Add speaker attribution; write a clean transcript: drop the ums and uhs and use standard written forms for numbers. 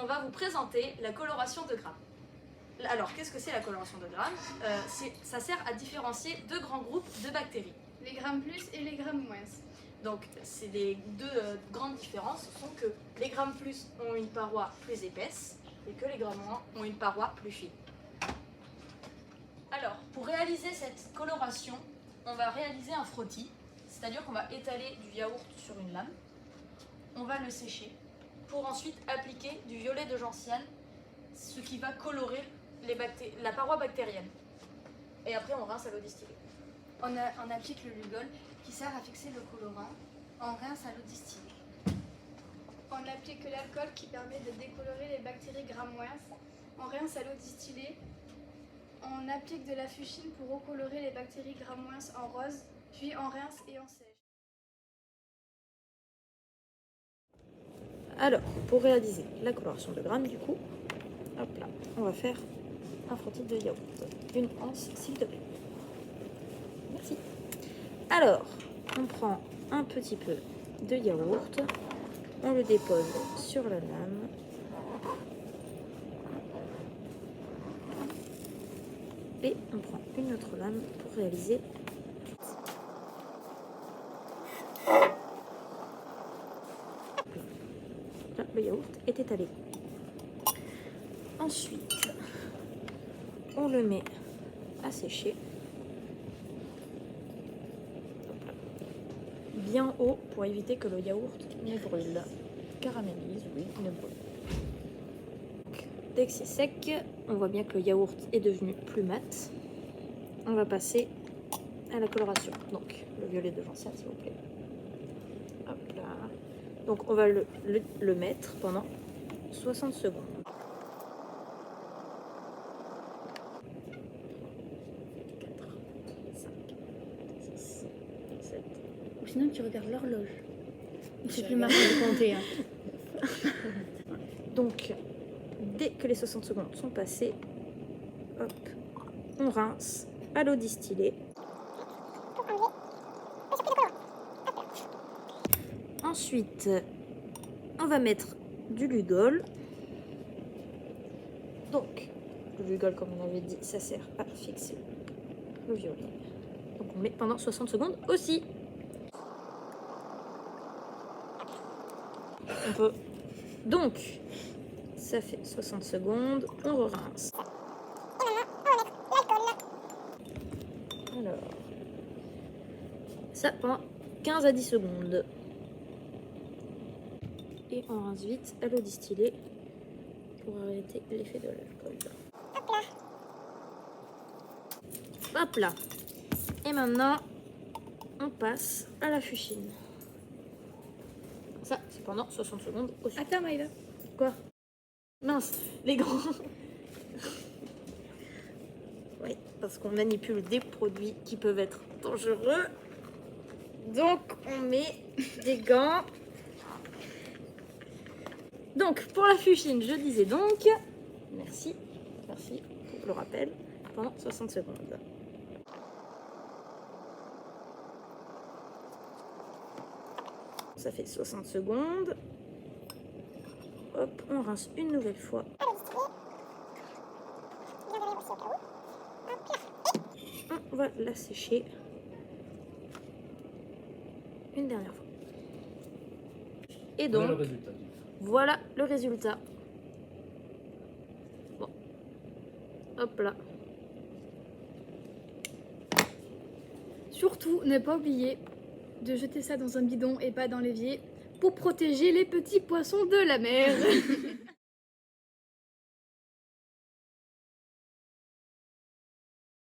Speaker 1: on va vous présenter la coloration de grammes. Alors, qu'est-ce que c'est la coloration de grammes? Ça sert à différencier deux grands groupes de bactéries.
Speaker 2: Les grammes plus et les grammes moins.
Speaker 1: Donc, c'est les deux grandes différences sont que les grammes plus ont une paroi plus épaisse et que les grammes moins ont une paroi plus fine. Alors, pour réaliser cette coloration, on va réaliser un frottis, c'est-à-dire qu'on va étaler du yaourt sur une lame, on va le sécher pour ensuite appliquer du violet de gentiane, ce qui va colorer la paroi bactérienne. Et après, on rince à l'eau distillée.
Speaker 3: On applique le Lugol qui sert à fixer le colorant. On rince à l'eau distillée.
Speaker 2: On applique l'alcool qui permet de décolorer les bactéries grammes moins. On rince à l'eau distillée. On applique de la fuchsine pour recolorer les bactéries grammes moins en rose. Puis on rince et on sèche.
Speaker 1: Alors, pour réaliser la coloration de grammes, du coup, hop là, on va faire un frottis de yaourt. Une once, s'il te plaît. Merci. Alors, on prend un petit peu de yaourt, on le dépose sur la lame. Et on prend une autre lame pour réaliser. Là, le yaourt est étalé. Ensuite, on le met à sécher. Bien haut pour éviter que le yaourt ne brûle. Caramélise, oui, ne brûle. Donc, dès que c'est sec, on voit bien que le yaourt est devenu plus mat. On va passer à la coloration. Donc, le violet de gentiane, s'il vous plaît. Hop là. Donc, on va le mettre pendant 60 secondes.
Speaker 3: Ou sinon tu regardes l'horloge. C'est plus marrant de compter. Hein.
Speaker 1: Donc, dès que les 60 secondes sont passées, hop, on rince à l'eau distillée. Ensuite, on va mettre du Lugol. Donc, le Lugol, comme on avait dit, ça sert à fixer le violet. Donc, on met pendant 60 secondes aussi. On peut. Donc, ça fait 60 secondes, on re-rince. Alors, ça pendant 15 à 10 secondes. Et on rince vite à l'eau distillée pour arrêter l'effet de l'alcool. Hop là. Et maintenant, on passe à la fuchsine. Ça, c'est pendant 60 secondes aussi.
Speaker 3: Attends, Maïva.
Speaker 1: Quoi? Mince, les grands. Oui, parce qu'on manipule des produits qui peuvent être dangereux. Donc, on met des gants. Donc, pour la fuchsine, je disais donc, merci pour le rappel, pendant 60 secondes. Ça fait 60 secondes. Hop, on rince une nouvelle fois. On va la sécher une dernière fois. Et donc, voilà le résultat. Bon. Hop là.
Speaker 2: Surtout, ne pas oublier de jeter ça dans un bidon et pas dans l'évier pour protéger les petits poissons de la mer.